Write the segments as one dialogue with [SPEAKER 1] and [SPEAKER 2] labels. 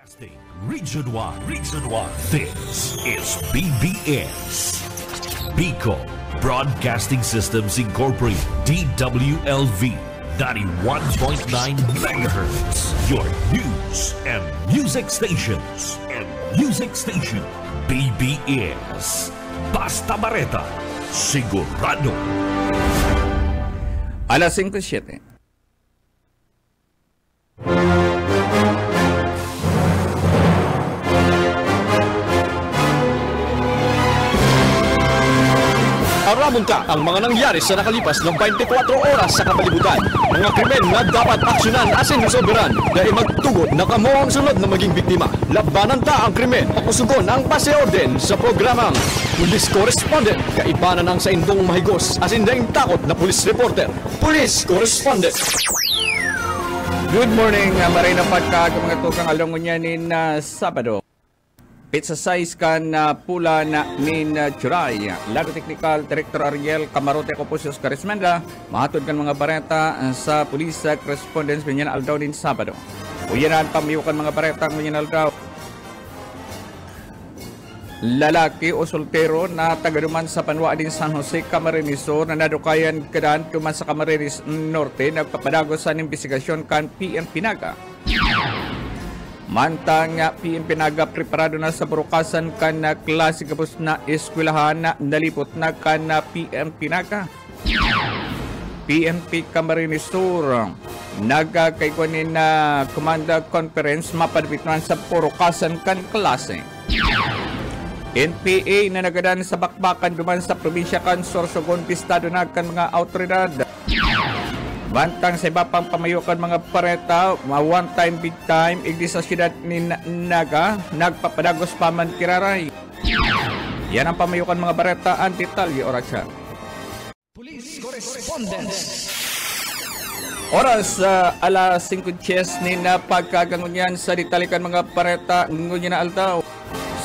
[SPEAKER 1] Broadcasting Region 1. This is BBS. Bicol Broadcasting Systems Incorporated. DWLV 91.9 MHz. Your news and music stations. BBS. Basta Bareta. Sigurado.
[SPEAKER 2] Alas 5:07.
[SPEAKER 3] Aramon ka ang mga nangyari sa nakalipas ng 24 oras sa kapalibutan. Mga krimen na dapat aksyonan asin soberan dahil magtugot na kamo ang sunod na maging biktima. Labanan ta ang krimen, pakusugon ang paseorden sa programang Police Correspondent. Kaibanan ang sa indong mahigos asin daing takot na police reporter. Police Correspondent.
[SPEAKER 2] Good morning, Marina Pagka, mga tukang alongunyanin na Sabado. Pizza size kan pula na nin Churay. Lado Technical Director Ariel Camarote Copusios Carismenda. Mahatod kan mga bareta sa Police Correspondence Binyan Aldaw din Sabado. Uyanan pamiyukan mga bareta Binyan Aldaw. Lalaki o soltero na tagaduman sa Panwa din San Jose, Camarines Sur na nadukayan kadaan tuman sa Camarines Norte nagpapadago sa investigasyon kan PNP Naga. Mantang PNP Naga preparado na sa burukasan kan klase kapos na eskwelahan na nalipot na kan PNP Naga. PNP Camarines Sur nagkakaikunin na Commander Conference mapadbitman sa burukasan kan klase. NPA na nagadan sa bakbakan duman sa probinsya kan Sorsogon pistado na kan mga autoridad. Bantang sa iba pang pamayukan mga pareta, one time, big time, igdi sa siyudad ni Naga, nagpapadagos paman kiraray. Yan ang pamayukan mga bareta, anti-talye oratsa.
[SPEAKER 3] Police Correspondence.
[SPEAKER 2] Oras alas 5:10 ni na pagkagangunyan sa ditalikan mga pareta, ngunyan na altaw.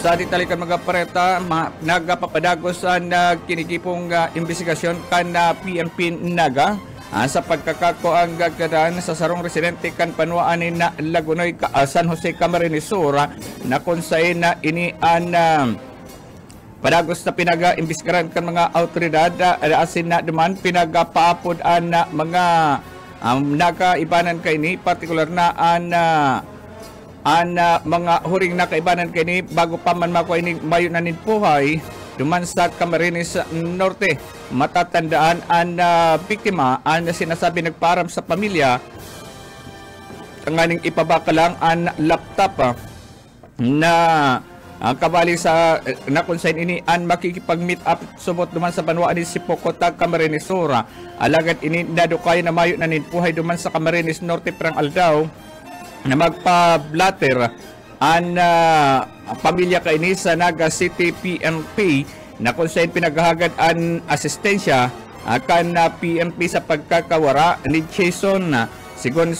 [SPEAKER 2] Sa ditalikan mga pareta, nagpapadagos na kinikipong investigasyon kan PNP Naga. Sa pagkakako ang gagdaan sa sarong residente kan Panuaan na Lagunoy, San Jose, Camarines Sur na konsay na inian padagos na pinaga-imbestigaran kan mga autoridad asin na duman pinagapaapod na mga nakaibanan kay ni partikular na mga huring nakaibanan kay ni bago pa man makuha ni mayo na puhay duman sa Camarines Norte. Matatandaan ang biktima ang sinasabi nagparam sa pamilya nganing ipabaka lang ang laptop na kabali sa nakonsign ini ang makikipag-meet up subot duman sa Banwaan ni Sipokota, Camarines Sur. Alagad ini nadukay na mayo na ninpuhay duman sa Camarines Norte perang aldaw na magpa-blatter ang pamilya kaini sa Naga City PNP na kung saan pinaghahagad ang asistensya akan PNP sa pagkakawara ni Jason sigon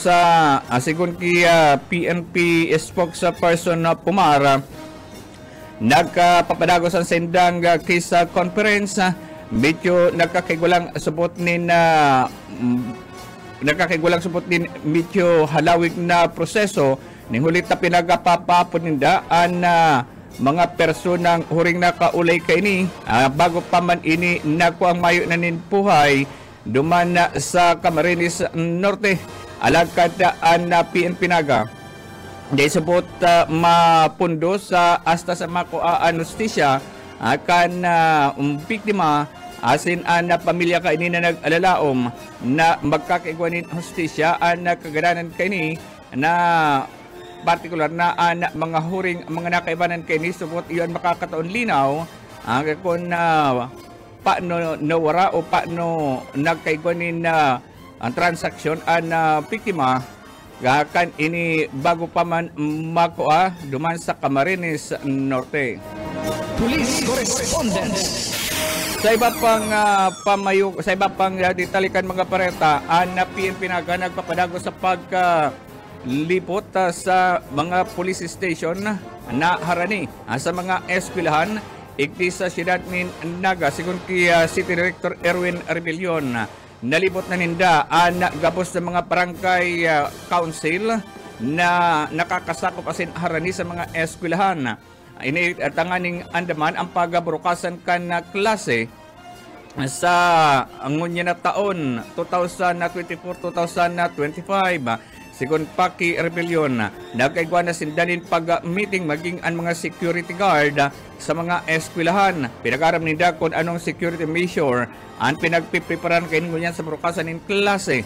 [SPEAKER 2] kay PNP spokesperson na Pumara nagpapadagos ang sendang case conference medyo nagkakigulang subot medyo halawig na proseso ning hulit na pinagapapapod ninda ang mga personang huring nakaulay kay ni bago pa man ini nakuang mayo na ninpuhay duman sa Camarines Norte alagad ang PNP Naga. Dahil sabot mapundo sa hasta sa makuaan justisya akan biktima asin ang pamilya kay ni na nag-alalaom na magkakaigwanin justisya ang kagadanan kay ni na partikular na mga huring mga nakaibanan kay ni subot iyon makakataon linaw kung paano nawara o paano nagkaigwanin na ang transaksyon ang biktima gakan ini bago pa man makuha duman sa Camarines Norte.
[SPEAKER 3] Police Correspondence.
[SPEAKER 2] Sa iba pang ditalikan mga pareta ang PNP Naga nagpapadago sa lipot sa mga police station na harani sa mga eskwelahan igdi sa siyudad ni Naga sigon kay City Director Erwin Rebellion nalibot na ninda ang gabos ng mga barangay council na nakakasakop asin harani sa mga eskwelahan. Initanganing andaman ang pagabrokasan kan na klase sa ngunya na taon 2024-2025. Sigon Paki Rebellion, nagkaigwa na sindanin pag-meeting maging ang mga security guard sa mga eskwelahan. Pinag-aram nila kung anong security measure ang pinagpipreparan kayo ngunyan sa brokasan ng klase.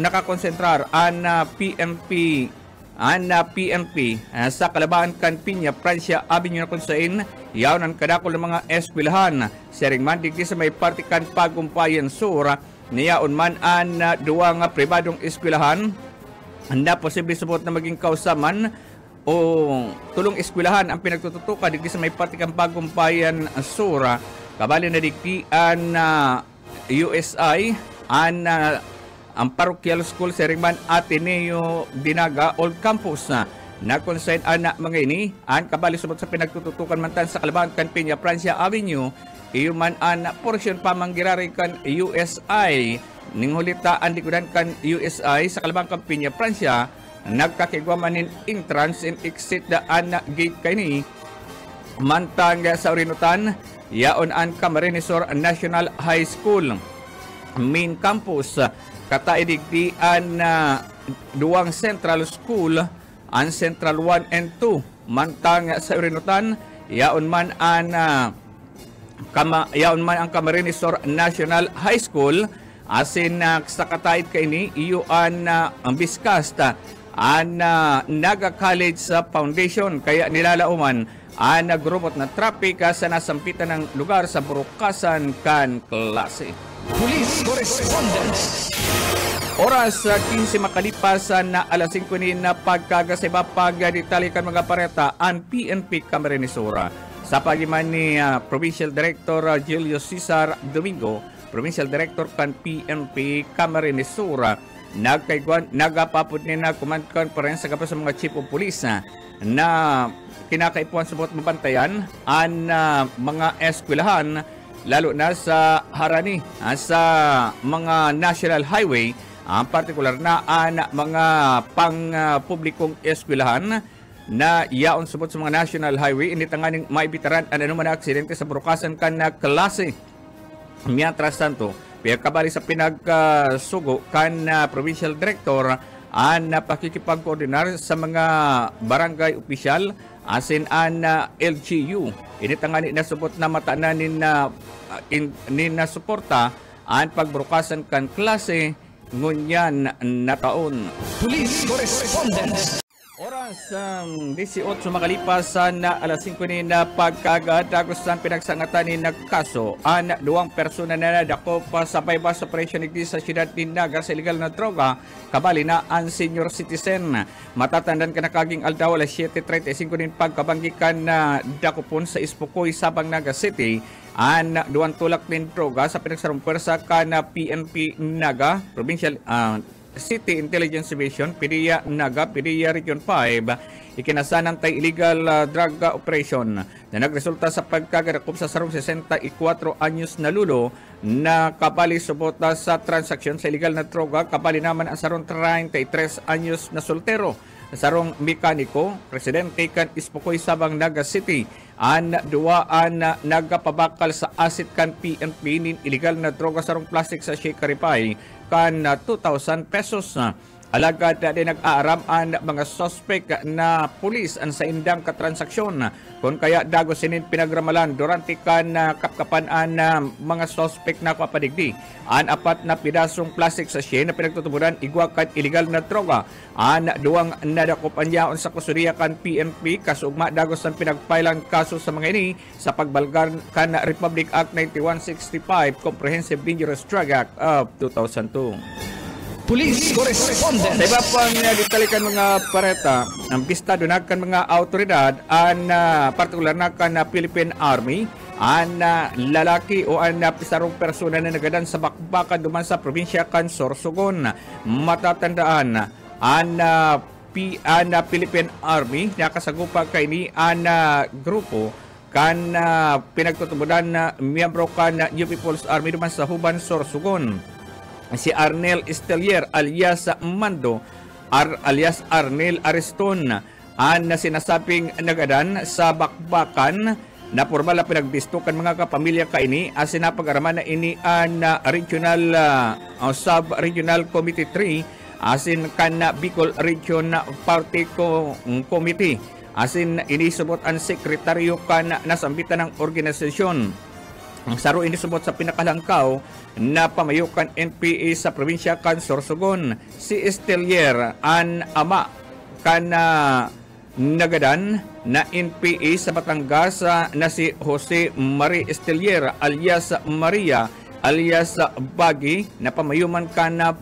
[SPEAKER 2] Nakakonsentrar ang PNP sa Kalabaan, Piña, Francia Avenue na kung saan yaon ang kadakol ng mga eskwelahan. Sering man digdi sa may partikan Pagumpayan Sur, niyaon man ang duwang pribadong eskwelahan na posible subot na maging kausaman o tulong eskwelahan ang pinagtututukan digdi sa may partikan Pagumpayan Sur. Kabali na digdi ang USI ang parochial school sa Ringman Ateneo Dinaga Old Campus na consign anak mga ini ang kabali subot sa pinagtututukan mantan sa Kalabaan, Piña, Francia Avenue. Iyuman an portion pamanggirari kan USI ning hulita ang likudan kan USI sa Kalabang, Piña, Francia nagkakigwamanin entrance and exit daan na gate kini mantang sa Orinutan yaon ang Camarines Sur National High School main campus kataidigdi an duwang Central School ang Central 1 and 2 mantang sa Orinutan yaon man ang Camarines Sur National High School asin sa katayid kaini iyuan ang biskasta ang Naga College sa Foundation kaya nilalauman ang nagrobot na traffic sa nasampitan ng lugar sa brokasan kan klase.
[SPEAKER 1] Police Correspondence.
[SPEAKER 2] Oras 15 makalipas na alas 5 na pagkagasiba pagditalikan mga pareta ang PNP Camarines Sur. Sa pagiman ni Provincial Director Julio Cesar Domingo, Provincial Director kan PNP Camarines Sur, nagapapod ni na command conference sa kapos sa mga chief of police na kinakaipuan subot mabantayan ang mga eskwelahan lalo na sa harani sa mga national highway, ang particular na ang mga pang-publikong eskwelahan na yaon subot sa mga national highway initanganing maibitaran ang anuman na aksidente sa brokasan kan na klase. Mientras tanto, pagkabali sa pinagsugo kan provincial director ang pakikipagkoordinar sa mga barangay opisyal asin an LGU. Initangani na subot na matananin na suporta ang pagbrokasan kan klase ngunyan na taon.
[SPEAKER 1] Police Correspondence.
[SPEAKER 2] Oras 18 makalipas na alas 5 na pagkagadagos ng pinagsangatan ni nagkaso ang duwang persona na nadakop sa bypass operation igdi sa siyudad ni Naga sa illegal na droga kabali na ang senior citizen. Matatandaan ka na kaging aldaw alas 7:35 din pagkabanggikan na dakopon sa Ispukoy, Sabang, Naga City ang duwang tulak ng droga sa pinagsarong pwersa ka na PNP Naga Provincial City Intelligence Division, PDEA Naga, PDEA Region 5, ikinasanan tay illegal drug operation na nagresulta sa pagkagarakop sa sarong 64 anyos na lulo na kabali subot sa transaksyon sa illegal na droga. Kabali naman ang sarong 33 anyos na soltero, sarong mekaniko, presidente kan Ispukoy, Sabang, Naga City. Ang duwaan nagapabakal sa asset kan PNP nin illegal na droga sarong plastic sa Shekaripay kan 2,000 pesos. Alagad na din nag-aaram ang mga suspect na pulis ang sa indang katransaksyon. Kung kaya dago sinin pinagramalan durante kan kapkapan ang mga suspect na kapadigdi. Ang apat na pidasong plastic sa siya na pinagtutuburan igwa kan illegal na droga. Ang duwang nadakupan yaon sa kusudiya kan PNP kasugma dagos ang pinagpailang kaso sa mga ini sa pagbalgar kan Republic Act 9165 Comprehensive Dangerous Drug Act of 2002.
[SPEAKER 1] Police Correspondence.
[SPEAKER 2] Sa iba pang ditalikan mga pareta, ang pista doon kan mga autoridad, ang partikular na kan Philippine Army, ang lalaki o ang pisarong persona na nagadan sa bakbakan duman sa probinsya kan Sorsogon. Matatandaan, ang Philippine Army, nakasagupa kay ni ang grupo kan pinagtutubudan na miyembro kan New People's Army duman sa Huban, Sorsogon. Si Arnel Estelier alias Mando alias Arnel Ariston na sinasabing nagadan sa bakbakan na formal na pinagbistukan mga kapamilya kaini asin na pag-araman na ini na regional sub-regional committee 3 asin kan Bicol Region Party Committee asin inisubot ang sekretaryo kan nasambitan ng organisasyon. Ang saro inisubot sa pinakalangkaw na pamayukan NPA sa probinsya kan Sorsogon. Si Estelier an ama kan nagadan na NPA sa Batangas na si Jose Marie Estelier alias Maria alias Bagi na pamayuman ka na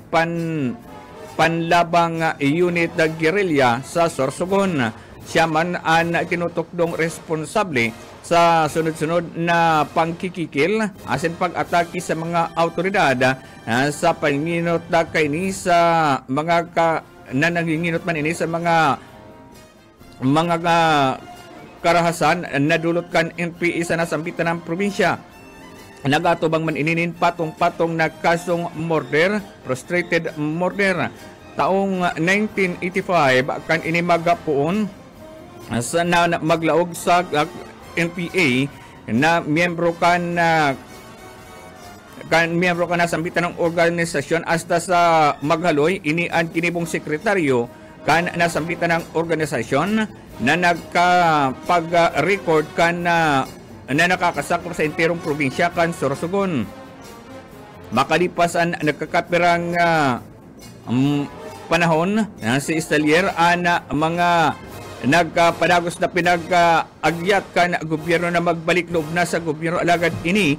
[SPEAKER 2] panlabang unit na guerrilla sa Sorsogon. Siya man ang tinutokdong responsable sa sunod-sunod na pangkikikil asin pag-atake sa mga autoridad sa panginot na kaini sa mga na nanginginot man ini sa mga karahasan na dulot kan NPA sa nasambitan ng probinsya. Nagatubang man ininin patong-patong na kasong murder, frustrated murder. Taong 1985 kan ini magapuon sa maglaog sa NPA na miyembro kan nasambitan ng organisasyon hasta sa maghaloy ini ang kinibong sekretaryo kan nasambitan ng organisasyon na nagkapag-record kan na nakakasakop sa enterong probinsya kan Sorsogon. Makalipas ang nagkakapirang panahon si Estelier na mga nagpadagos na pinag-agyat kan gobyerno na magbalik loob na sa gobyerno alagad ini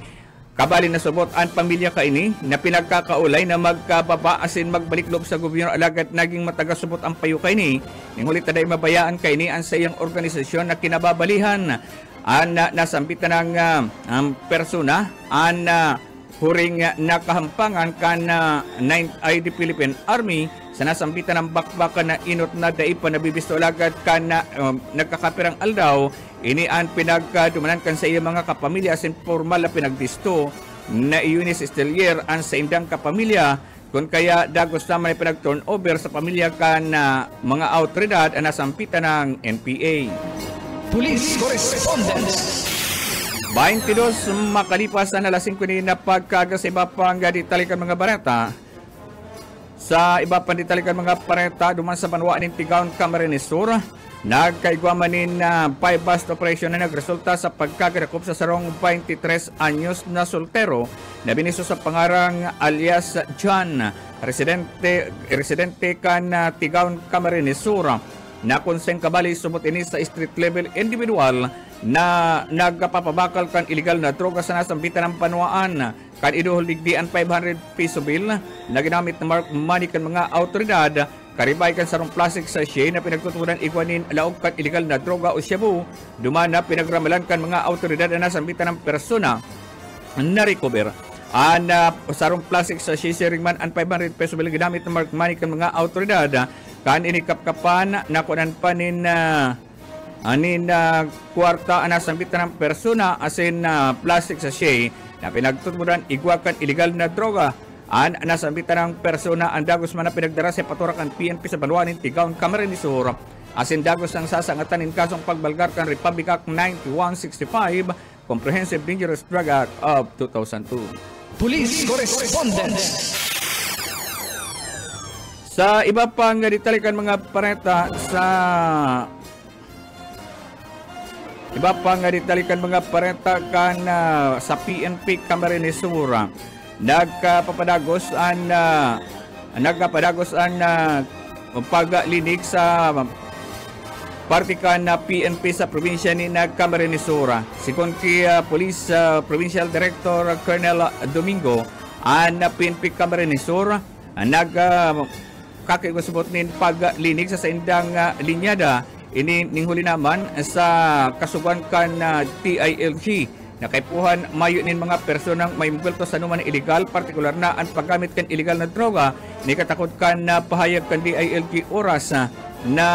[SPEAKER 2] kabali na subot ang pamilya kaini na pinagkakaulay na magkababa asin magbalik loob sa gobyerno alagad naging matagas subot ang payo kaini ningulit taday mabayaan kaini ang sa iyang organisasyon na kinababalihan ang nasambitan ng persona ang huring nakahampangan kan 9th ID Philippine Army sa nasambitan ng bakbakan na inot na daipa na bibisto alagad kan nagkakapirang aldaw. Ini ang pinagdumanan kan sa iyang mga kapamilya asin formal na pinagbisto na Eunice Estelier ang sa indang kapamilya kung kaya dagos naman ay pinag-turnover sa pamilya kan mga autoridad ang nasampitan ng NPA.
[SPEAKER 1] Police Correspondence.
[SPEAKER 2] 22 makalipas na alas 5 na pagkaga sa iba pang ditalikan mga bareta. Sa iba pang ditalikan mga bareta duman sa banwa ng Tigaon, Camarines Sur, nagkaigwamanin na 5 bust operation na nagresulta sa pagkagarakop sa sarong 23 anyos na soltero na biniso sa pangarang alias John, residente kan Tigaon, Camarines Sur, na konseng kabali sumot ini sa street level individual na nagpapabakal kan illegal na droga sa nasambitan ng panwaan kan iduhuligdi ang 500 peso bill na ginamit na mark money kan mga autoridad karibay kan sarong plastic sachet na pinagtutunan igwanin laog kan illegal na droga o shabu dumana pinagramalan kan mga autoridad na nasambitan ng persona na recover ang sarong plastic sachet sharing man ang 500 peso bill ginamit na mark money kan mga autoridad kan inikapkapan na kunan pa anin kwarta na nasambitan ng persona asin plastic sachet na pinagtutunan igwakan illegal na droga ang nasambitan ng persona ang dagos man na pinagdara sa paturakan PNP sa Banwa ng Tigaon, Camarines Sur asin dagos ang sasangatan in kasong pagbalgar kan Republic Act 9165 Comprehensive Dangerous Drug Act of 2002.
[SPEAKER 1] Police Correspondence.
[SPEAKER 2] Sa iba pang ditalikan mga pareta kan sa PNP Camarines Sur nagpapadagos ang paglinig sa partikan na PNP sa probinsya ni Camarines Sur. Sikon kay Police Provincial Director Colonel Domingo ang PNP Camarines Sur kakigusubot nin paglinig sa indang linyada ini ninghuli naman sa kasugan kan TILG na kaipuhan mayo nin mga personang may mugulto sa numan illegal partikular na ang paggamit kan illegal na droga ni katakot kan pahayag kan DILG oras na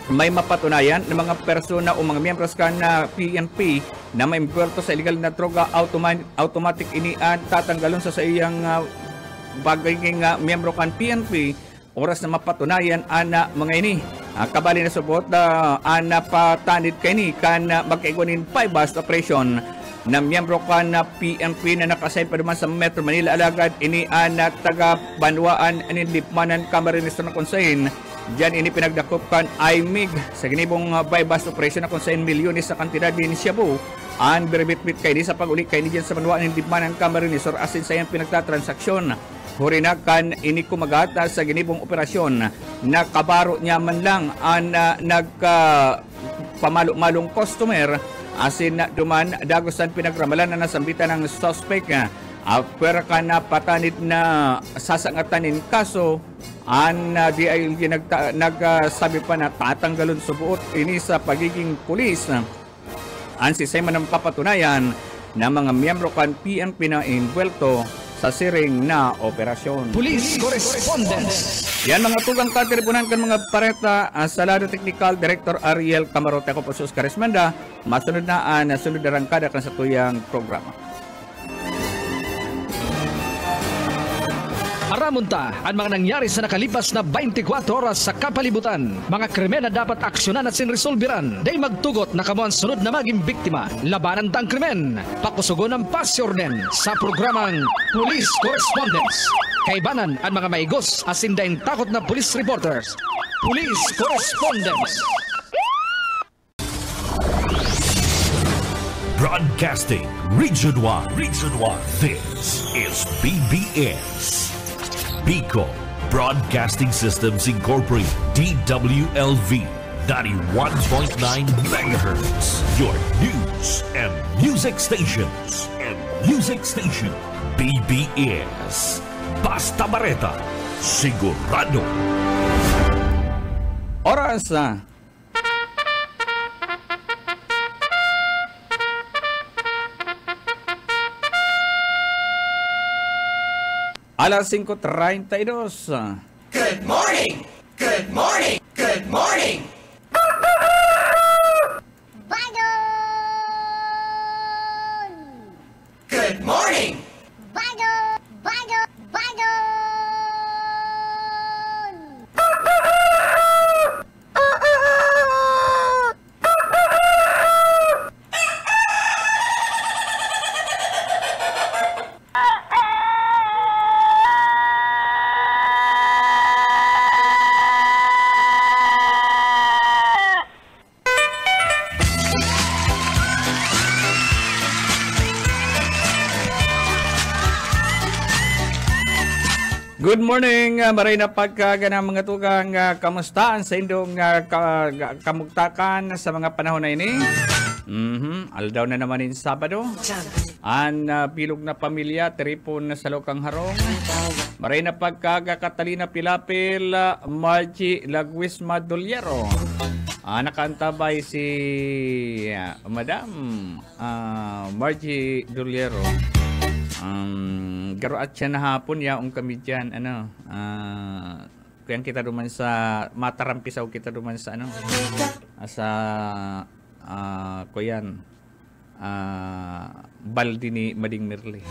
[SPEAKER 2] may mapatunayan ng mga persona o mga miyembros kan na PNP na may impuerto sa illegal na droga, automatic inian tatanggalon sa iyang bagay miyembro kan PNP oras na mapatunayan ana mga ini. Kabali na subot ana patanid kay ni kan magkaiguanin 5 bust operation na miyembro kan na PNP na nakasay pa naman sa Metro Manila alagad ini ana taga Banwaan anin Lipmanan Camarines na konsahin. Diyan ini pinagdakop kan IMIG sa ginibong bypass operation na kung sa milyones sa kantidad din Shabu. Ang biribit-bit kay ni sa pag-uli kay ni dyan sa Banwaan ng Lipmanan Camarines or asin sa iyang pinagtatransaksyon. Hurinakan ini kumagata sa ginibong operasyon na kabaro niya man lang ang pamalo-malong customer asin na duman dagosan pinagramalan na nasambitan ng suspect pwera ka na patanid na sasangatanin kaso di ay nagsabi pa na tatanggalon sa buot ini sa pagiging pulis ang sistema ng papatunayan na mga miyembro kan PNP na invuelto sa siring na operasyon.
[SPEAKER 1] Police Correspondence.
[SPEAKER 2] Yan mga tugang kateleponan kan mga pareta sa Lado Technical Director Ariel Camarote ako po sus Karismanda. Masunod na sunod na rangkada kan sa tuyang programa.
[SPEAKER 1] Aramunta ang mga nangyari sa nakalipas na 24 oras sa kapalibutan. Mga krimen na dapat aksyonan at sinresolbiran. Day magtugot na kamo ang sunod na maging biktima. Labanan tang krimen. Pakusugon ang pasyornen sa programang Police Correspondence. Kaibanan ang mga maigos asin daing takot na police reporters. Police Correspondence.
[SPEAKER 4] Broadcasting Region 1. Region 1. This is BBS. Bicol Broadcasting Systems Incorporated, DWLV 91.9 megahertz. Your news and music stations. BBS. Basta Bareta. Sigurado.
[SPEAKER 2] Oras alas 5:32.
[SPEAKER 5] Good morning! Good morning! Good morning!
[SPEAKER 6] Bagon!
[SPEAKER 5] Good morning!
[SPEAKER 6] Bagon! Bagon! Bagon!
[SPEAKER 2] Good morning, maray na pagkaga ng mga tugang kamustaan sa indong kamugtakan sa mga panahon na ini. Aldaw na naman in Sabado. An bilog na pamilya, teripon na sa lokang harong. Maray na pagkaga Catalina Pilapil, Margie Laguisma Doliero. Nakaantabay si Madam Margie Doliero. Garo at siya na hapon yaong kami dyan kaya kita duman sa matarampisaw kita duman sa sa kuyan baldi ni Mading Mirli.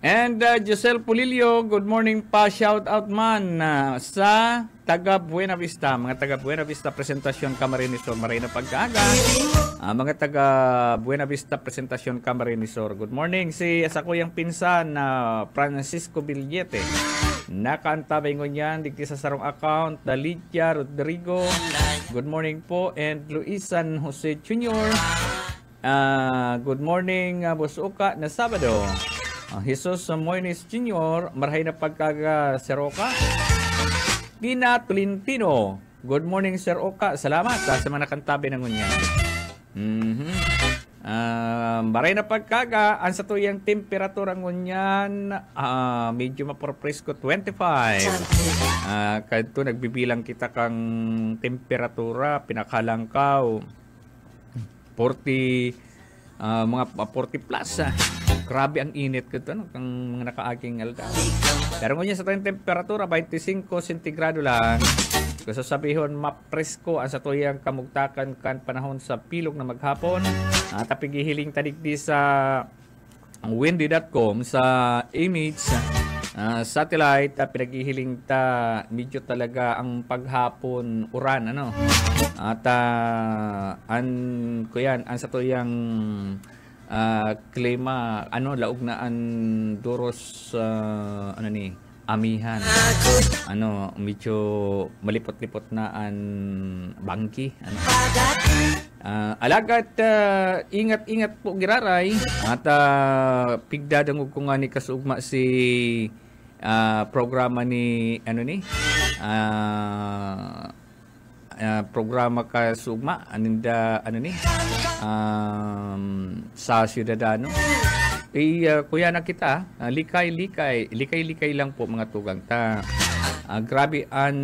[SPEAKER 2] And Giselle Pulilio, good morning pa, shout out man sa taga Buena Vista, mga taga Buena Vista Presentasyon Camarines Sur, maray na pagkaaga. Mga taga Buena Vista Presentasyon Camarines Sur, good morning. Si sa kuyang pinsan na Francisco Villete, nakaantabay ngon yan, digti sa sarong account, Lydia Rodrigo, good morning po, and Luisan Jose Jr. Good morning, Busuka na Sabado. Jesus Moines Jr., marahay na pagkaga Sir Oka. Tina Tolentino, good morning Sir Oka, salamat sa mga nakantabi ng ngunyan. Marahay na pagkaga, ang sa tuyang temperatura ngunyan, medyo maporpresko 25. Kadto nagbibilang kita kang temperatura, pinakalangkaw 40, mga 40 plus. Grabe ang init ko ito, kang mga nakaaking alda. Pero ngunyan sa tuyang temperatura, 25 sentigrado lang. Kung sasabihon mapresko ang sa tuyang kamugtakan kan panahon sa pilog na maghapon. Tapigihiling tadigdi sa windy.com sa image satellite pinaghihiling ta medyo talaga ang paghapon uran ano at an sa tuyang klima ano laog na an duros ano ni amihan ano medyo malipot-lipot na an bangki ano alagat ingat-ingat po giraray at pigdadangog ko nga ni kasugma si programa ni ano ni programa kasugma aninda ano ni sa Ciudadano kuya na kita likay lang po mga tugang ta grabe an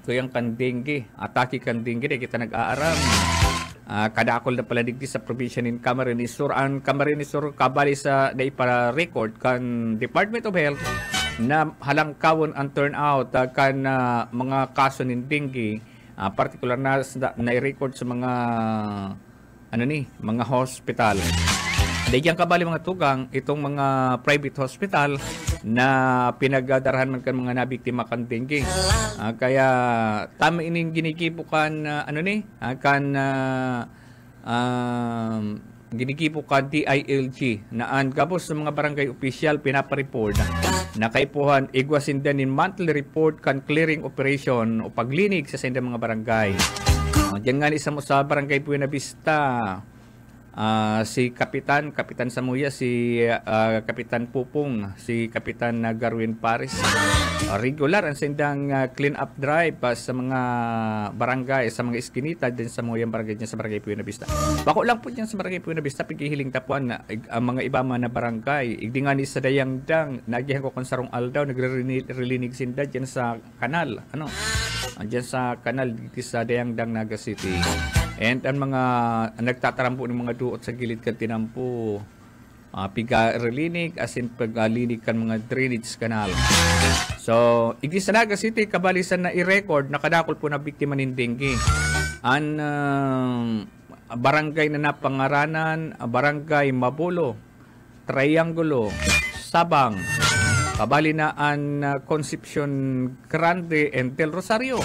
[SPEAKER 2] kuyang kandengge atake kandengge kita nag-aaram kadakol na pala digdi sa probinsya ni Camarines Sur ang Camarines Sur kabali sa para record kan Department of Health na halangkawon ang turnout kan mga kaso ng dengue particular na record sa mga ano ni mga hospital. Dahil kabali mga tugang itong mga private hospital na pinagdarahan man kan mga nabiktima kan dengue. Kaya tama ining ginikipo kan ano ni kan ginikipo kan DILG na ang gabos sa mga barangay official pinapareport na kaipuhan igwasindan in monthly report kan clearing operation o paglinig sa senda mga barangay. Diyan nga isa mo sa barangay Buena Vista si Kapitan Samuya, si Kapitan Pupong, si Kapitan Garwin Paris. Regular ang sendang clean up drive sa mga barangay, sa mga iskinita din sa mga barangay dyan sa Barangay Buena Vista. Bako lang po dyan sa Barangay Buena Vista, pigihiling tapuan na ang mga iba man na barangay. Igdi nga ni sa Dayang Dang, nagihan ko kung sarong aldaw, nagre-relinig sinda dyan sa kanal. Dyan sa kanal, dito sa Dayang Dang, Naga City. And ang mga nagtatarampo ng mga duot sa gilid kan tinampo piga-relinig as in paglinig kan mga drainage canal. So, igdi sa Naga City kabalisan na i-record nakadakol po na biktima ng dengue. Ang barangay na napangaranan, barangay Mabulo, Triangulo, Sabang, kabali na ang Concepcion Grande and Del Rosario.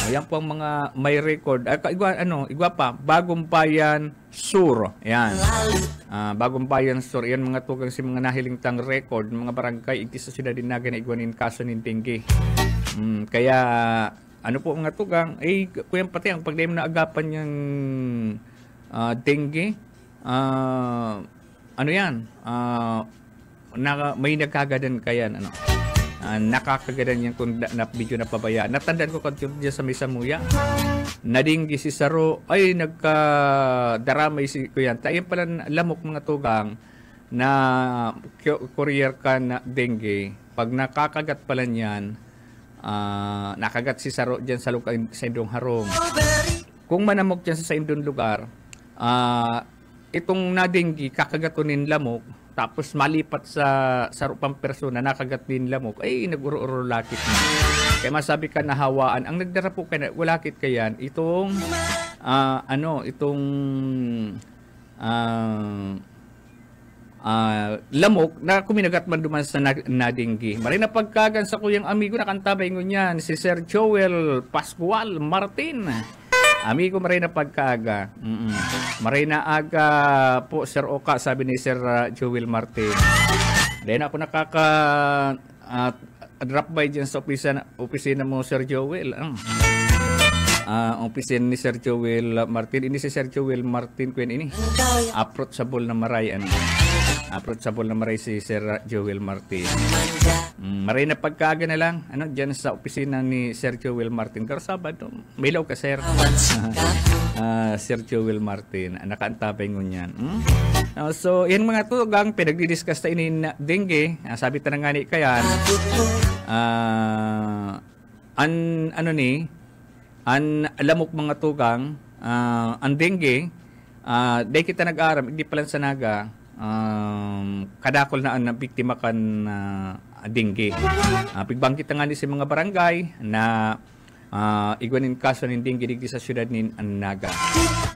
[SPEAKER 2] Ayan po ang mga may record. Igwa pa, Bagong Bayan Sur. Ayan. Bagong Bayan Sur. Ayan mga tugang si mga nahiling tang record. Mga barangay, igti sa siyudad din na igwanin kaso ng dengue. Kaya, ano po mga tugang, kuya pati ang pagdaim na agapan niyang dengue, ano yan, may nagkagadan kayan, nakakagadan yan kung na video na pabayaan. Natandaan ko kung dyan sa may Samuya. Nadinggi si Saro, ay nagkadaramay si Kuyan. Tayo pala lamok mga tugang na courier ka na dengue. Pag nakakagat pala niyan, nakagat si Saro dyan sa Indong Harong. Kung manamok dyan sa Indong lugar, itong nadinggi, kakagatunin lamok, tapos malipat sa sarupang persona, nakagat din lamok, ay nag-uro-uro lakit na. Kaya masabi ka nahawaan, ang nagdara po ka na, walakit ka yan, itong, lamok na kuminagat man duman sa nadinggi. Maray na pagkagan sa kuyang amigo na kantabay ngunyan, si Sir Joel Pascual Martin. Amigo, maray na pagkaaga. Maray na aga po, Sir Oka, sabi ni Sir Joel Martin. Dahil ako drop by dyan sa opisina mo, Sir Joel. Opisina ni Sir Joel Martin. Ini si Sir Joel Martin, kwen ini. Approachable na maray. Approachable na maray si Sir Joel Martin. Maray na pagkaaga na lang, dyan sa opisina ni Sir Joel Martin. Pero Sabado, may law ka, Sir. Sir Joel Martin, nakaantabay ngunyan. So, yan mga tugang, pinagdidiscuss ta ini na dengue. Sabi ta na nga ni kayan, lamok mga tugang, ang dengue, dahil kita nag-aram, hindi pala sa Naga, kadakol na ang biktima kan dengue. Pigbangkit nga ni si mga barangay na igwanin kaso nin dinggi digdi sa syudad nin Naga.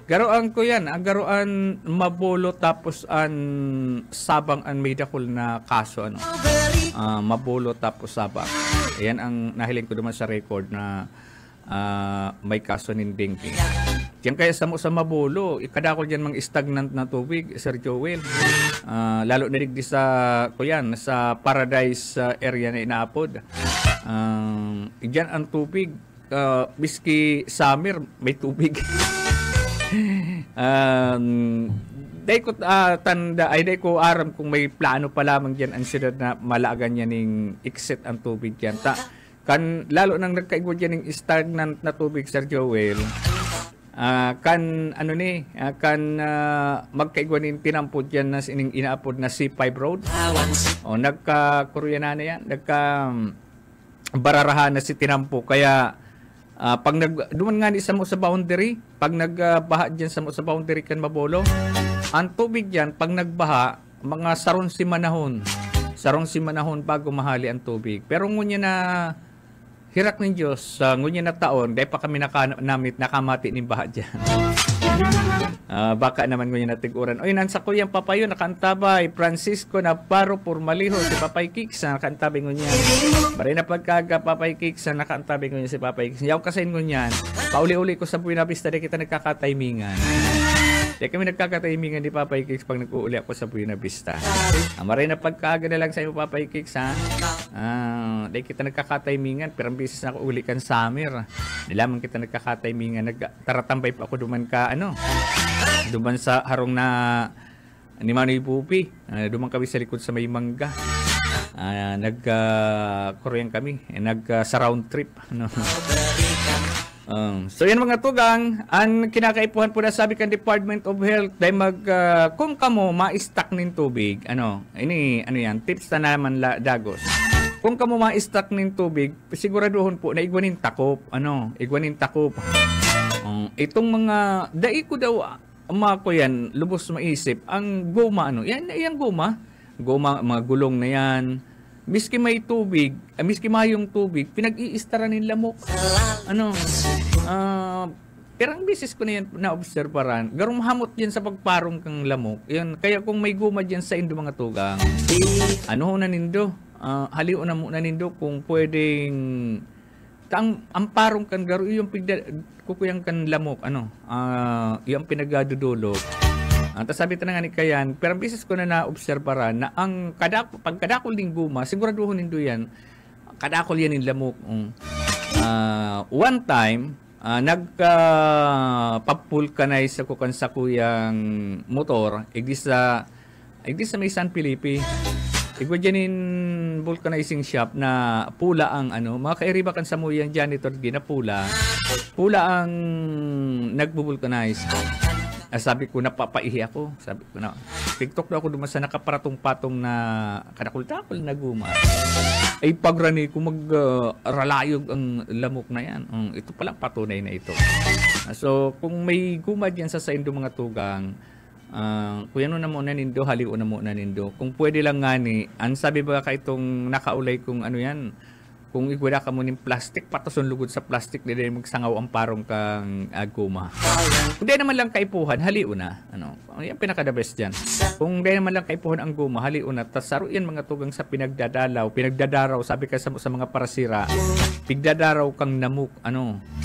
[SPEAKER 2] Garoan ko yan, garoan Mabulo tapos an Sabang an may dakol na kaso ano. Mabulo tapos Sabang. Ayan ang nahiling ko naman sa record na may kaso nin dinggi. Diyan kaya sa Mabulo, ikadakol diyan mang stagnant na tubig, Sir Joel. Lalo na digdi sa kuyan sa Paradise area na inaapod. Diyan ang tubig, miski summer may tubig. Day ko tanda ay day ko aram kung may plano pa lamang diyan ang siyudad na malaagan niya ning exit ang tubig diyan. Kan lalo nang nagkaigwa diyan ning stagnant na tubig, Sir Joel. Kan ano ni kan magkaigwa nin tinampod diyan na sining inaapod na C5 road. O nagka-Koreana na yan, bararahan na si tinampo kaya pag duman nga ni sa boundary, pag nagbaha diyan sa boundary kan Mabulo, ang tubig diyan pag nagbaha mga sarong si manahon bago mahali ang tubig. Pero ngunya na hirak ng Diyos, ngunya na taon, dahil pa kami nakamati ni baha diyan. Baka naman ngunya na tiguran. Oy, nansa ko yung papayo nakantabay, Francisco na paro Purmaliho, si Papay Kicks nakantabay ngunya. Maray na pagkaga Papay Kicks nakantabay ngunya si Papay Kicks. Yaw kasain ngunya. Pauli-uli ko sa Buena Vista di kita nagkakatimingan. Di kami nagkakatimingan ni Papay Kicks pag nag-uuli ako sa Buena Vista. Maray na pagkaga na lang sa iyo Papay Kicks ha. Di kita nagkakatimingan, pero ang bisis na ako uli kan summer. Di lamang kita nagkakatimingan, taratambay pa ako duman ka duman sa harong na ni Manoy Pupi. Duman kami sa likod sa may mangga. Korean kami, sa round trip. So yan mga tugang, ang kinakaipuhan po na sabi kan Department of Health dahil kung kamo ma-stack nin tubig, ano yan, tips na naman dagos. Kung kamo ma-stack nin tubig, siguraduhon po na igwanin takop, igwanin takop. Itong mga dai ko daw ko yan, lubos maisip, ang goma yan goma, mga gulong na yan. Miski may tubig, miski mayong tubig, pinag-iistara ng lamok. Perang bisis ko na yan na-obserbaran. Garong hamot yan sa pagparong kang lamok. Yan, kaya kung may guma dyan sa indo mga tugang, na nindo? Haliw na muna nindo kung pwedeng ang parong kan garo yung kukuyang kan lamok, yung pinagadudulog. Tapos sabi na nga ni Kayan, pero bisis ko na na-obserbaran na ang pagkadakol ng guma, siguraduhin nindo yan, kadakol yan yung lamok. One time, nagpa-vulcanize ako kan sa kuyang motor, igdi sa may San Felipe. Igwa dyan in vulcanizing shop na pula ang mga kairiba kan sa muyang janitor na pula ang nagbu-vulcanize. Sabi ko, napapaihi ako. Sabi ko na, TikTok na ako duman sa nakaparatong-patong na kadakul-takul na guma. Ay pagrani ko mag-ralayog ang lamok na yan. Ito pala patunay na ito. So, kung may guma dyan sa indo mga tugang, kuya na muna nindo, haliw na muna nindo. Kung pwede lang nga ni, ang sabi ba ka itong nakaulay kung yan, kung igwala ka mo ng plastic, patason lugod sa plastic, di magsangaw ang parong kang guma. Kung di naman lang kaipuhan, haliw na. Yan pinaka-the best dyan. Kung di naman lang kaipuhan ang guma, haliw na. Tas saro yan mga tugang sa pinagdadaraw, sabi ka sa mga parasira, pigdadaraw kang namuk,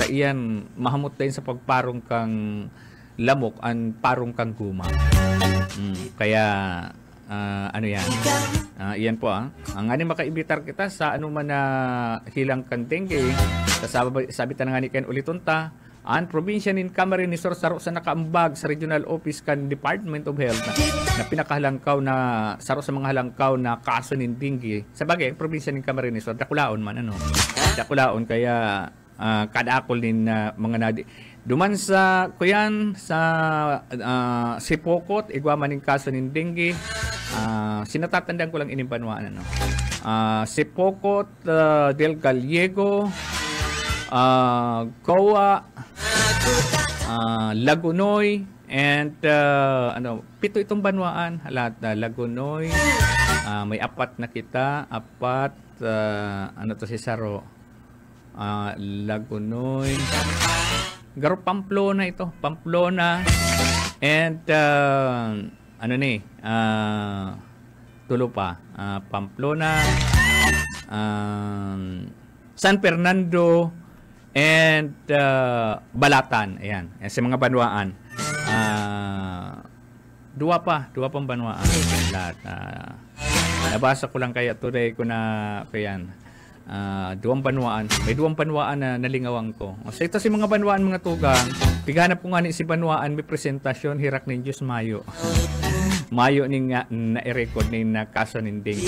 [SPEAKER 2] kaiyan, mahamot din sa pagparong kang lamok, ang parong kang guma. Kaya, yan. Iyan po ang makaibitar kita sa man na hilang kantengge. Sabi ta nga ni Ken ulitunta, ang probinsya nin Camarines Sur saro sa nakaambag sa regional office kan Department of Health na pinakahalangkaw na saro sa mga halangkaw na kaso nin dinggi. Sa bagay, ang probinsya nin Camarines Sur dakulaon man dakulaon kaya kadakol nin mga nadi. Duman sa kuyan sa Sipokot, igwa man ning kaso nin dinggi. Sinatatandaan ko lang inimpanwaan Sipokot, Del Gallego, Coa, Lagunoy, and pito itong banwaan, lahat Lagunoy, may apat na kita, si Saro, Lagunoy. Garo Pamplona ito. Pamplona. And ano ni? Tulo pa. Pamplona. San Fernando and Balatan. Ayan. Sa mga banwaan. Dua pang banwaan. Lahat. Nabasa ko lang kaya today ko na kayan. Duwang banwaan. May duwang banwaan na nalingawang ko. So ito si mga banwaan mga tugang. Pighanap ko nga ni si banwaan may presentasyon hirak ni Diyos Mayo. Mayo ni nga na-record ni na kaso ninding.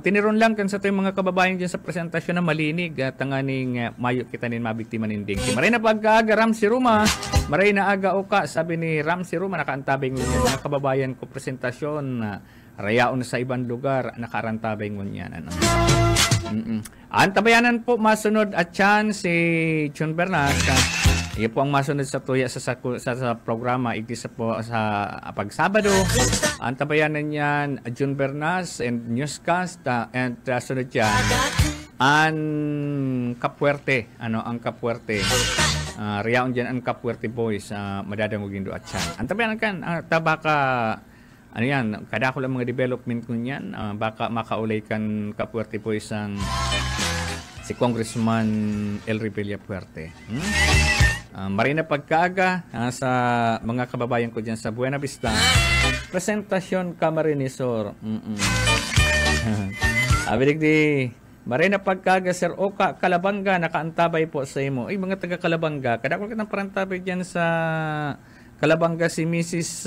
[SPEAKER 2] Tiniron lang kan sa to yung mga kababayan dyan sa presentasyon na malinig at nga ning Mayo kita nin mabiktima ninding. Maray na pagkaaga Ramsey Ruma. Maray na aga oka sabi ni Ramsey Ruma nakaantabing ngunyan mga kababayan ko presentasyon rayaon sa ibang lugar nakarantabing ngunyan. Ano? Antabayanan po masunod at yan si John Bernas. Iyan po ang masunod sa tuya sa programa. Igisa po sa pagsabado. Antabayanan yan John Bernas and Newscast and sunod yan ang Kapuerte. Ang Kapuerte. Riyaon dyan ang Kapuerte Boys. Madadangugin do at yan. Antabayanan kan. Baka ano yan, kada ko lang mga development ko yan. Baka makaulay kan Kapuerte Boys ang si Congressman El Rebilla Puerte. Marina pagkaaga sa mga kababayan ko dyan sa Buena Vista. Presentasyon Camarinesor. Abidig di, Marina pagkaaga Sir Oka Kalabanga nakaantabay po sa imo. Ay mga taga Kalabanga, kada ko kitang parantabay dyan sa Kalabanga si Mrs.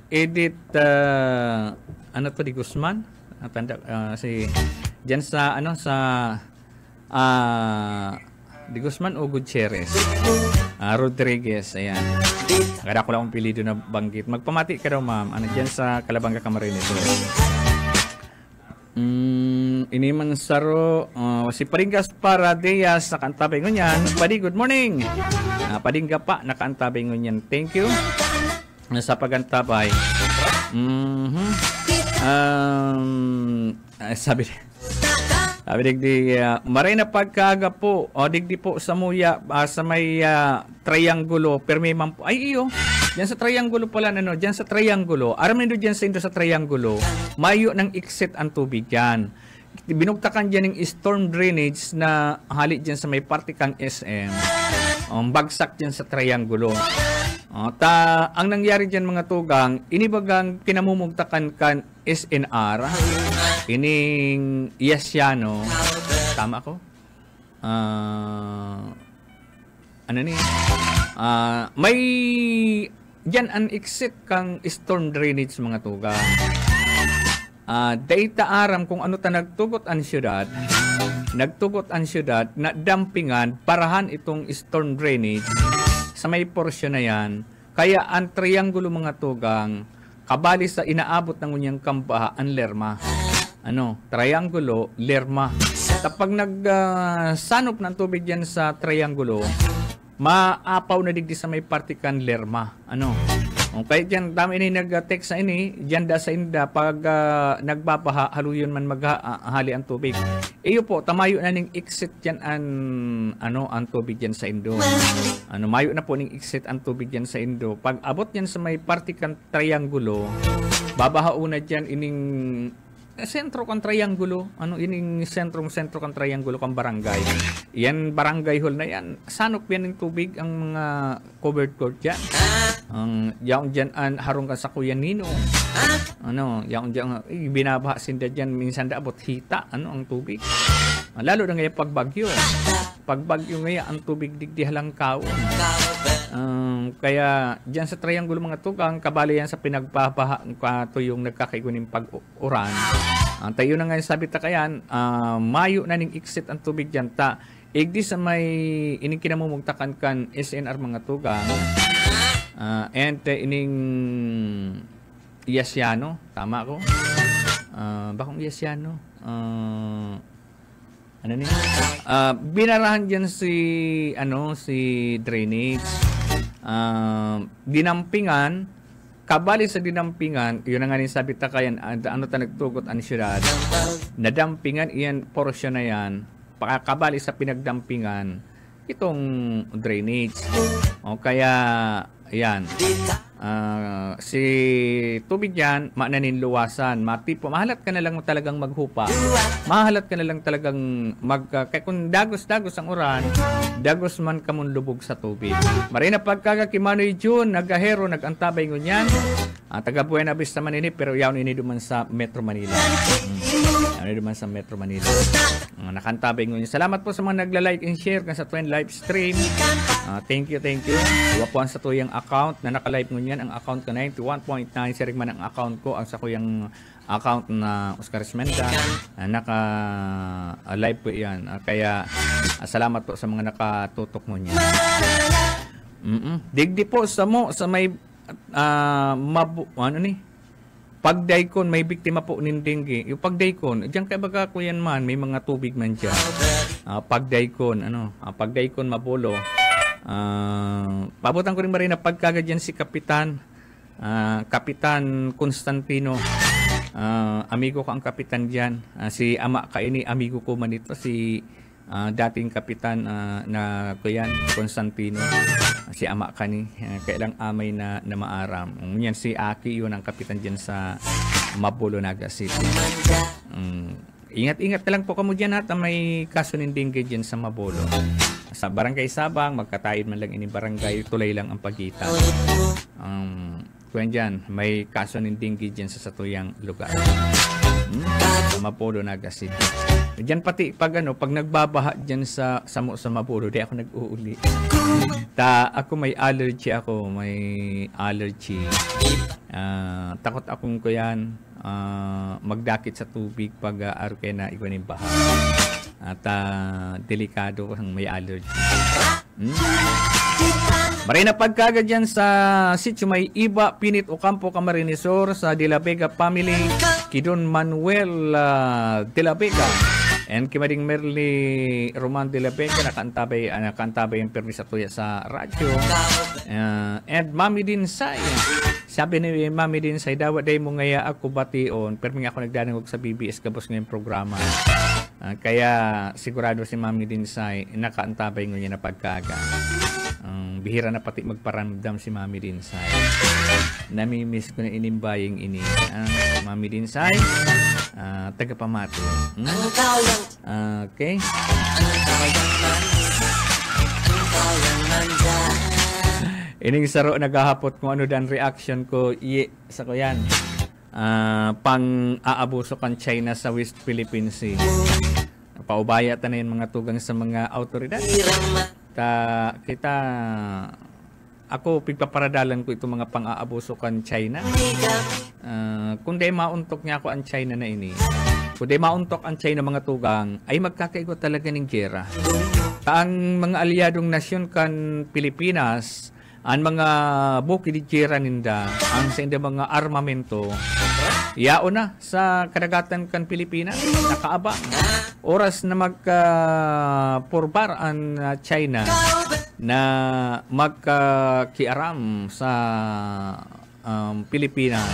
[SPEAKER 2] Edith di Guzman. Tanda si diyan sa Di Guzman o Gutierrez. Rodriguez, ayan. Kada ko lang ang pilido na banggit. Magpamati ka daw, ma'am. Diyan sa Kalabanga Camarines. Iniman Saro, si Paringas Paradeas, nakaantabay ngunyan. Padi, good morning. Padingga pa, nakaantabay ngunyan. Thank you. Sa pagantabay. Sabi digdi, maray na pagkaga po, digdi po sa muya, sa may triangulo, permi man po. Ay iyo, diyan sa triangulo pala, diyan sa triangulo, aram nito diyan sa indo sa triangulo, mayo ng exit ang tubig yan. Binugtakan dyan ng storm drainage na halit dyan sa may partikang SM, bagsak dyan sa triangulo. Ang nangyari dyan mga tugang, inibagang pinamumugtakan kan SNR, ining Yesiano, tama ko? May dyan ang exit kang storm drainage mga tugang. Data aram kung ano ta nagtugot ang syudad na dampingan parahan itong storm drainage sa may porsyon na yan. Kaya ang triangulo mga tugang kabali sa inaabot ng unyang kambaha ang lerma. Triangulo, lerma. Kapag nagsanop ng tubig yan sa triangulo, maapaw na digdi sa may partikan lerma. Kaya dyan, dami ini nag-text sa ini, dyan da sa inda, pag nagbabaha, haluyon man maghali ang tubig. Iyo po, tamayo na ning exit dyan ang tubig dyan sa indo. Mayo na po ning exit ang tubig dyan sa indo. Pag abot dyan sa may partikan triangulo, babahauna dyan ining sentro kan triangulo, ining sentro kan triangulo kan barangay. Yan barangay hall na yan. Sanop yan ng tubig ang mga covered court dyan. Yaong dyan harong ka sa Kuya Nino. Yaong dyan binabaha sinda dyan minsan da abot hita ang tubig. Lalo na ngayon pagbagyo. Pagbagyo ngayon ang tubig digdi halang kaon. Kaya dyan sa triangulo mga tugang, kabali yan sa pinagpapaha to yung nagkakaiguning pag-uran. Tayo na ngayon sabi ta kayan, mayo na ning exit ang tubig dyan ta. Igdi sa may ining kinamumugtakan kan SNR mga tugang. And ining Yesiano, tama ko? Bakong Yesiano? Binarahan dyan si drainage. Dinampingan kabali sa dinampingan, yun ang nga rin sabi takayan, ano ta nagtugot ang syudad, nadampingan iyan, portion na yan, pakakabali sa pinagdampingan, itong drainage. O kaya, ayan, si tubig yan, mananinluwasan, matipo, mahalat ka na lang talagang maghupa, mahalat ka na lang talagang kaya kung dagos-dagos ang uran, dagos man ka mong lubog sa tubig. Marina pagkakakimanoy June, nagahero, nagantabay ngunyan, taga Buena Vista manini, pero yawn ini duman sa Metro Manila. Ano duman sa Metro Manila. Nakantabay ngunyan. Salamat po sa mga nagla-like and share kan sa Twin live stream. Thank you. Huwag po ang sa tuyang account na naka-live ngunyan. Ang account ko 91.9, sirig man ang account ko. Ang sa kuyang account na Oscar Esmenda. Naka-live po yan. Kaya salamat po sa mga nakatutok ngunyan. Digdi po sa may pagdaykon, may biktima po ng dengue. Yung pagdaykon, diyan kay baga ko yan man, may mga tubig man dyan. Pagdaykon, pagdaykon mabulo. Pabutan ko rin ba rin na pagkaga dyan si Kapitan Constantino. Amigo ko ang kapitan dyan. Si ama ka ini, amigo ko man ito, si dating kapitan na kuyan, Constantino. Si ama kani, kailang amay na maaram. Yan si Aki, yun ang kapitan dyan sa Mabulo, Naga City. Ingat-ingat na lang po kamo dyan at may kaso ng dengue dyan sa Mabulo. Sa Barangay Sabang, magkataid man lang ini barangay, tulay lang ang pagitan. Kuyan dyan, may kaso ng dengue dyan sa satuyang lugar. Sa Mabulo, Naga City. Diyan pati pag nagbabaha diyan sa Mabulo, di ako nag-uuli. Ako may allergy takot akong ko yan magdakit sa tubig pag aruke na iguanin baha. At delikado ang may allergy. Marina pagkaga dyan sa sitio may iba, Pinit Ocampo, Camarinesor sa De La Vega family, Kidon Manuel De La Vega. And kimading Merly Roman De La Vega, nakantabay yung permis at tuya sa radyo. And Mami Dinsay. Sabi ni Mami Dinsay, daw day mo ngaya ako bation, permi ako nagdanagog sa BBS gabos ngayong programa. Kaya sigurado si Mami Dinsay, nakaantabay niya na pagkaga. Bihira na pati magparamdam si Mami Dinsay. Namimiss ko na inimbaying ini. Mami Dinsay, tagapamato. Okay. Ining saro naghahapot kung ano dan reaction ko sa ko yan. Pang-aabuso kan China sa West Philippine Sea. Paubaya ta na yung mga tugang sa mga autoridad. Ako pigpaparadalan ko itong mga pang-aabuso kan China. Kung di mauntok niya ako ang China na ini, kung di mauntok ang China mga tugang, ay magkakaigot talaga ng gera. Ang mga aliadong nasyon kan Pilipinas, ang mga buki di gera ninda, ang sa inda mga armamento, yao na sa kadagatan kan Pilipinas, nakaabang. Oras na magpurbar ang China na magkiaram sa Pilipinas,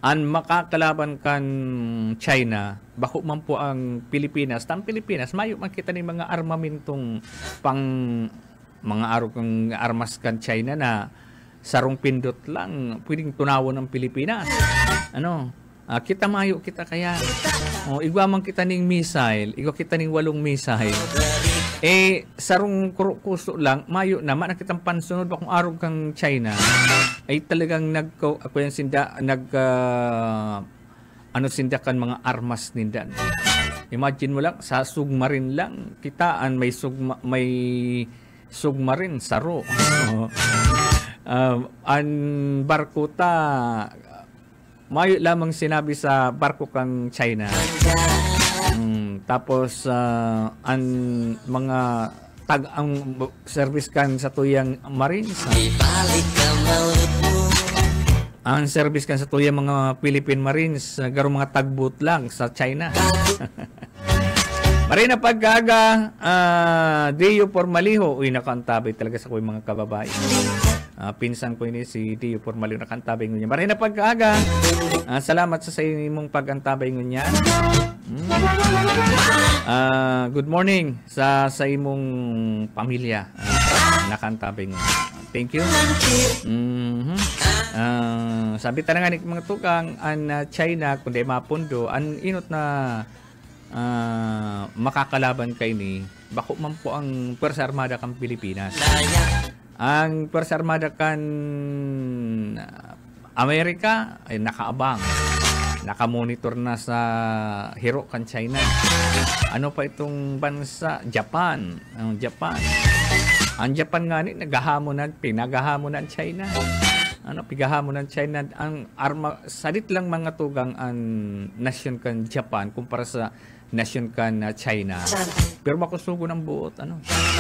[SPEAKER 2] ang makakalaban kan China, bako man po ang Pilipinas. Ang Pilipinas, mayo makita ni mga armamentong pang mga kang armas kan China na sarong pindot lang pwedeng tunawon ng Pilipinas. Kita mayo kita kaya igwamang kita ning missile, igwa kita ning 8 missile. Sarong kuso lang mayo naman nakitang pansunod ba kung arog kang China ay talagang ako yan sinda sindakan mga armas nindan. Imagine mo lang sa submarine lang kitaan may submarine saro. Ang barko ta mayo lamang sinabi sa barko kang China. Tapos ang mga ang service kan sa tuyang Marines. Ang service kan sa tuyang mga Philippine Marines, garo mga tagbot lang sa China. Marina paggaga, Deo Formaliho, nakantabay talaga sa kuy mga kababae. pinsan ko ini si Dio Formalio na kantabay ngunya. Maray na pagkaaga. Salamat sa imong pagantabay ngunya. Good morning sa imong pamilya. Nakantabay ngunya. Thank you. Sabi talaga ni mga tukang an China kundi mapundo an inot na makakalaban kay ni bako man po ang Puwersa Armada kan Pilipinas. Ang Puwersa Armada kan Amerika ay nakaabang. Nakamonitor na sa hero kan China. Ano pa itong bansa? Japan. Ang Japan. Ang Japan nga ni nagahamonan, pinagahamonan ang China. Pigahamon ng China ang arma sadit lang mga tugang ang nasyon kan Japan kumpara sa nasyon kan China. Pero makusugo ng buot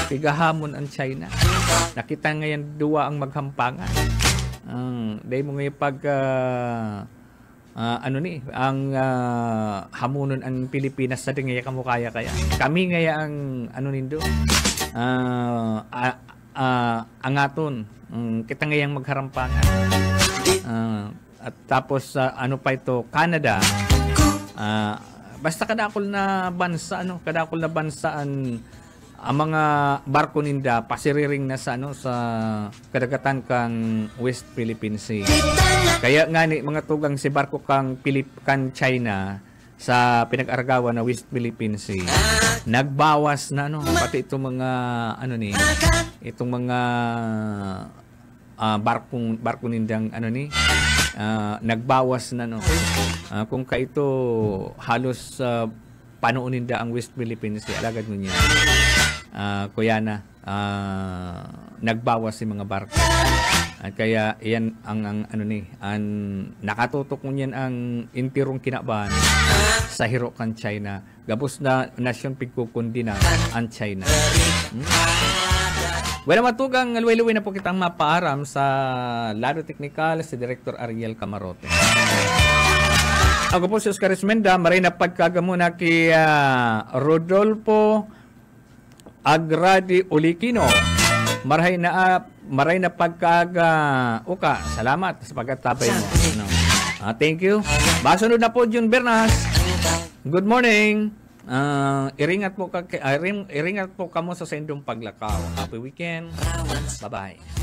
[SPEAKER 2] pigahamon ang China. Nakita ngayon duwa ang maghampangan. Dahil mo ngayon pag ang hamunon ang Pilipinas sa ngaya kamukaya kaya. Kami ngaya ang nindo ang aton kita ngayang magharampangan. At tapos ano pa ito, Canada. Basta kadakol na bansa ang mga barko ninda pasiriring na sa sa kadagatan kang West Philippine Sea. Kaya nga ni mga tugang si barko kang China sa pinag-aragawan na West Philippine Sea. Nagbawas na pati itong mga itong mga barko nindang nagbawas na kung kaito halos panoon ninda ang West Philippine Sea alagad mo niya kuya na nagbawas si mga barko. At kaya yan ang nakatutok mo niyan ang intirong kinabahan sa hiro kan China. Gabos na nasyon pigkukundi na ang China. Well, matugang luwi-luwi na po kitang mapaaram sa lado teknikal si Director Ariel Camarote. Ako po si Oscar Esmenda, maray na pagkagamuna kay Rodolfo Agradi Olikino. Maray na pagkaga uka. Salamat sa pagkatabay mo. Thank you. Basunod na po June Bernas. Good morning. Iringat po kamo sa sendong paglakaw. Happy weekend. Bye-bye.